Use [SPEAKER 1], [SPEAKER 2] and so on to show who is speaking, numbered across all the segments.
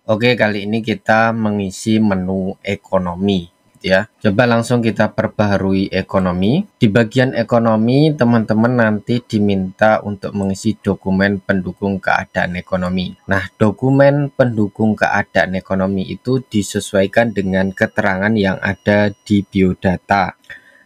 [SPEAKER 1] Oke, kali ini kita mengisi menu ekonomi, gitu ya. Coba langsung kita perbaharui ekonomi. Di bagian ekonomi, teman-teman nanti diminta untuk mengisi dokumen pendukung keadaan ekonomi. Nah, dokumen pendukung keadaan ekonomi itu disesuaikan dengan keterangan yang ada di biodata.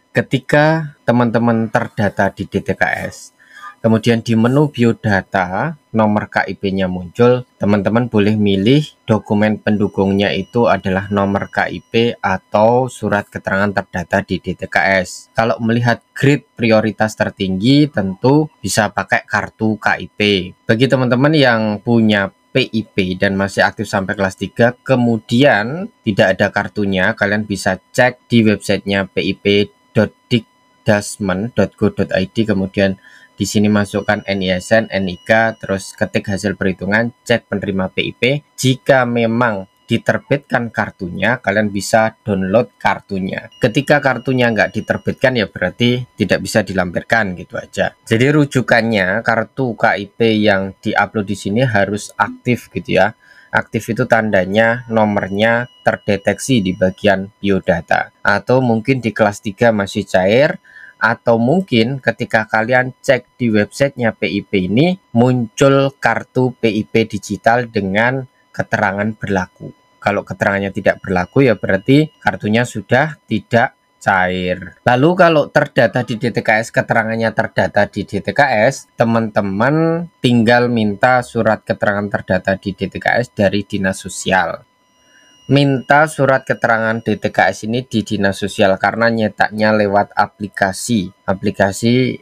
[SPEAKER 1] Ketika teman-teman terdata di DTKS, kemudian di menu biodata, nomor KIP-nya muncul, teman-teman boleh milih dokumen pendukungnya itu adalah nomor KIP atau surat keterangan terdata di DTKS. Kalau melihat grade prioritas tertinggi, tentu bisa pakai kartu KIP. Bagi teman-teman yang punya PIP dan masih aktif sampai kelas 3, kemudian tidak ada kartunya, kalian bisa cek di websitenya pip.dikdasmen.go.id, kemudian di sini masukkan NISN, NIK, terus ketik hasil perhitungan, cek penerima PIP. Jika memang diterbitkan kartunya, kalian bisa download kartunya. Ketika kartunya nggak diterbitkan, ya berarti tidak bisa dilampirkan, gitu aja. Jadi rujukannya kartu KIP yang diupload di sini harus aktif, gitu ya. Aktif itu tandanya nomornya terdeteksi di bagian biodata, atau mungkin di kelas 3 masih cair, atau mungkin ketika kalian cek di websitenya PIP ini muncul kartu PIP digital dengan keterangan berlaku. Kalau keterangannya tidak berlaku, ya berarti kartunya sudah tidak cair. Lalu kalau terdata di DTKS, keterangannya terdata di DTKS, teman-teman tinggal minta surat keterangan terdata di DTKS dari Dinas Sosial. Minta surat keterangan DTKS ini di Dinas Sosial karena nyetaknya lewat aplikasi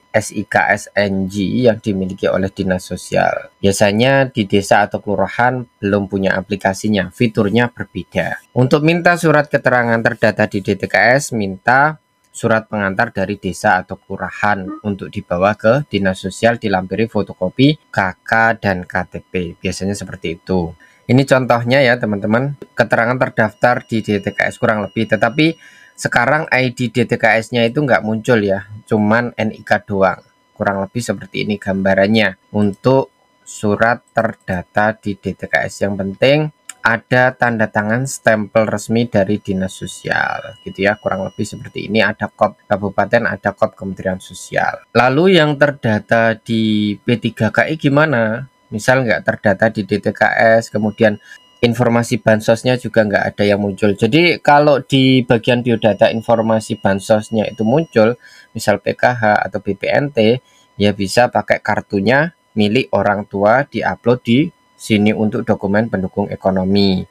[SPEAKER 1] SIKSNG yang dimiliki oleh Dinas Sosial. Biasanya di desa atau kelurahan belum punya aplikasinya, fiturnya berbeda. Untuk minta surat keterangan terdata di DTKS, minta surat pengantar dari desa atau kelurahan untuk dibawa ke Dinas Sosial, dilampiri fotokopi KK dan KTP. Biasanya seperti itu. Ini contohnya ya teman-teman, keterangan terdaftar di DTKS kurang lebih, tetapi sekarang ID DTKS-nya itu nggak muncul ya, cuman NIK doang. Kurang lebih seperti ini gambarannya untuk surat terdata di DTKS. Yang penting ada tanda tangan stempel resmi dari Dinas Sosial, gitu ya. Kurang lebih seperti ini, ada KOP kabupaten, ada KOP Kementerian Sosial. Lalu yang terdata di P3KI gimana? Misal nggak terdata di DTKS, kemudian informasi bansosnya juga nggak ada yang muncul. Jadi kalau di bagian biodata informasi bansosnya itu muncul, misal PKH atau BPNT, ya bisa pakai kartunya milik orang tua, diupload di sini untuk dokumen pendukung ekonomi.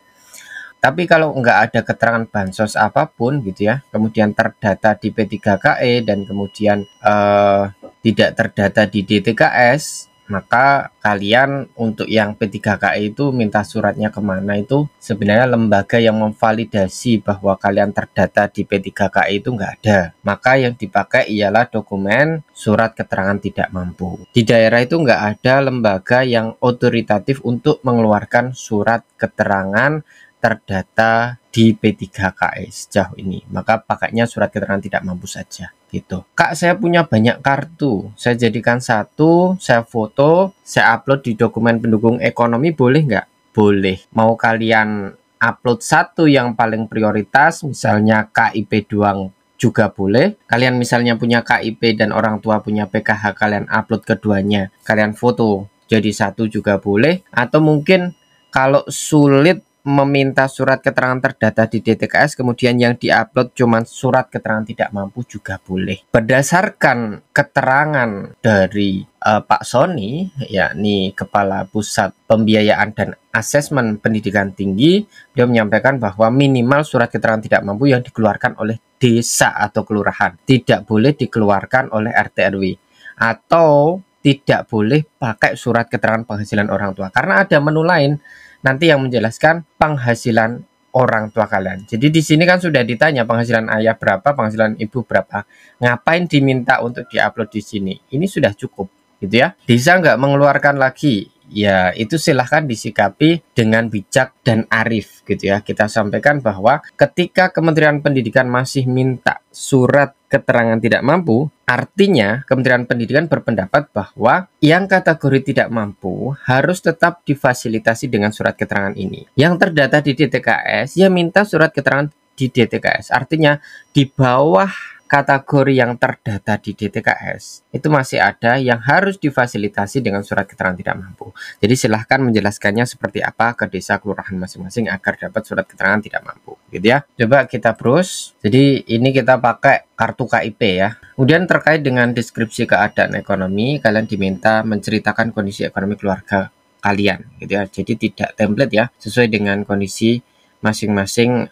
[SPEAKER 1] Tapi kalau nggak ada keterangan bansos apapun, gitu ya, kemudian terdata di P3KE dan kemudian tidak terdata di DTKS, maka kalian untuk yang P3KE itu minta suratnya kemana, itu sebenarnya lembaga yang memvalidasi bahwa kalian terdata di P3KE itu nggak ada. Maka yang dipakai ialah dokumen surat keterangan tidak mampu. Di daerah itu nggak ada lembaga yang otoritatif untuk mengeluarkan surat keterangan terdata di P3KE sejauh ini. Maka pakainya surat keterangan tidak mampu saja. Gitu. Kak, saya punya banyak kartu, saya jadikan satu, saya foto, saya upload di dokumen pendukung ekonomi, boleh nggak? Boleh. Mau kalian upload satu yang paling prioritas, misalnya KIP doang, juga boleh. Kalian misalnya punya KIP dan orang tua punya PKH, kalian upload keduanya, kalian foto jadi satu juga boleh. Atau mungkin kalau sulit meminta surat keterangan terdata di DTKS, kemudian yang diupload cuma surat keterangan tidak mampu, juga boleh. Berdasarkan keterangan dari Pak Sony, yakni Kepala Pusat Pembiayaan dan Asesmen Pendidikan Tinggi, dia menyampaikan bahwa minimal surat keterangan tidak mampu yang dikeluarkan oleh desa atau kelurahan, tidak boleh dikeluarkan oleh RT RW, atau tidak boleh pakai surat keterangan penghasilan orang tua, karena ada menu lain nanti yang menjelaskan penghasilan orang tua kalian. Jadi di sini kan sudah ditanya penghasilan ayah berapa, penghasilan ibu berapa. Ngapain diminta untuk diupload di sini? Ini sudah cukup, gitu ya. Bisa nggak mengeluarkan lagi? Ya itu silahkan disikapi dengan bijak dan arif, gitu ya. Kita sampaikan bahwa ketika Kementerian Pendidikan masih minta surat keterangan tidak mampu, artinya Kementerian Pendidikan berpendapat bahwa yang kategori tidak mampu harus tetap difasilitasi dengan surat keterangan ini. Yang terdata di DTKS, ya minta surat keterangan di DTKS. Artinya di bawah kategori yang terdata di DTKS itu masih ada yang harus difasilitasi dengan surat keterangan tidak mampu. Jadi silahkan menjelaskannya seperti apa ke desa kelurahan masing-masing agar dapat surat keterangan tidak mampu, gitu ya. Coba kita browse. Jadi ini kita pakai kartu KIP ya. Kemudian terkait dengan deskripsi keadaan ekonomi, kalian diminta menceritakan kondisi ekonomi keluarga kalian, gitu ya. Jadi tidak template ya, sesuai dengan kondisi masing-masing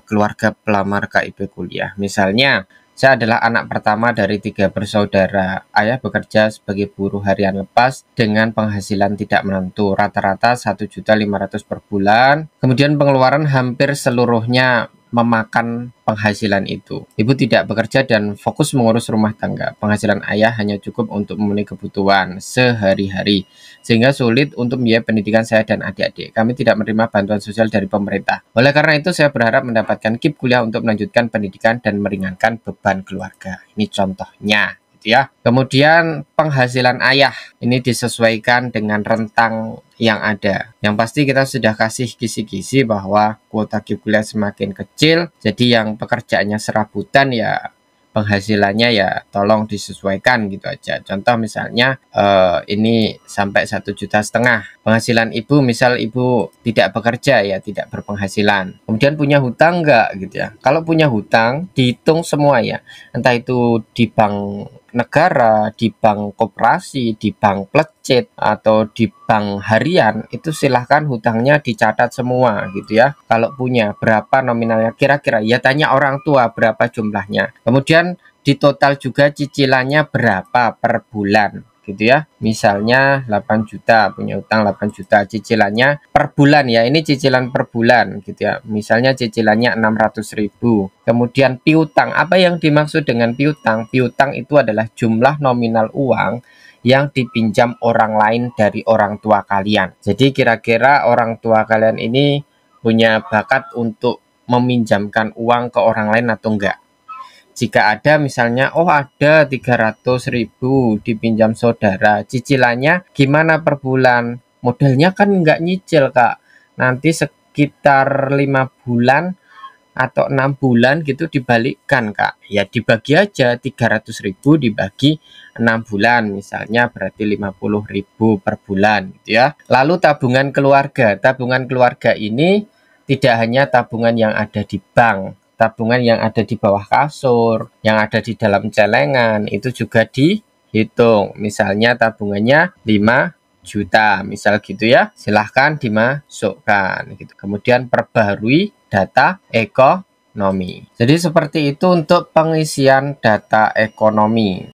[SPEAKER 1] keluarga pelamar KIP kuliah. Misalnya, saya adalah anak pertama dari 3 bersaudara. Ayah bekerja sebagai buruh harian lepas dengan penghasilan tidak menentu, rata-rata 1.500.000 per bulan. Kemudian pengeluaran hampir seluruhnya memakan penghasilan itu. Ibu tidak bekerja dan fokus mengurus rumah tangga. Penghasilan ayah hanya cukup untuk memenuhi kebutuhan sehari-hari, sehingga sulit untuk membiayai pendidikan saya dan adik-adik. Kami tidak menerima bantuan sosial dari pemerintah. Oleh karena itu, saya berharap mendapatkan KIP kuliah untuk melanjutkan pendidikan dan meringankan beban keluarga. Ini contohnya, gitu ya. Kemudian penghasilan ayah ini disesuaikan dengan rentang yang ada. Yang pasti kita sudah kasih kisi-kisi bahwa kuota KIP kuliah semakin kecil, jadi yang pekerjaannya serabutan ya penghasilannya ya tolong disesuaikan gitu aja. Contoh misalnya ini sampai 1,5 juta. Penghasilan ibu, misal ibu tidak bekerja ya tidak berpenghasilan. Kemudian punya hutang enggak gitu ya. Kalau punya hutang dihitung semua ya. Entah itu di bank negara, di bank koperasi, di bank plecet, atau di bank harian, itu silahkan hutangnya dicatat semua gitu ya. Kalau punya berapa nominalnya kira-kira, ya tanya orang tua berapa jumlahnya. Kemudian di total juga cicilannya berapa per bulan gitu ya. Misalnya 8 juta, punya utang 8 juta, cicilannya per bulan ya. Ini cicilan per bulan gitu ya. Misalnya cicilannya 600.000. Kemudian piutang, apa yang dimaksud dengan piutang? Piutang itu adalah jumlah nominal uang yang dipinjam orang lain dari orang tua kalian. Jadi kira-kira orang tua kalian ini punya bakat untuk meminjamkan uang ke orang lain atau enggak? Jika ada misalnya, oh ada 300.000 dipinjam saudara, cicilannya gimana per bulan? Modalnya kan nggak nyicil Kak, nanti sekitar 5 bulan atau 6 bulan gitu dibalikkan Kak. Ya dibagi aja 300.000 dibagi 6 bulan misalnya berarti 50.000 per bulan gitu ya. Lalu tabungan keluarga ini tidak hanya tabungan yang ada di bank, tabungan yang ada di bawah kasur, yang ada di dalam celengan itu juga dihitung. Misalnya tabungannya 5 juta, misal gitu ya. Silahkan dimasukkan gitu. Kemudian perbarui data ekonomi. Jadi seperti itu untuk pengisian data ekonomi.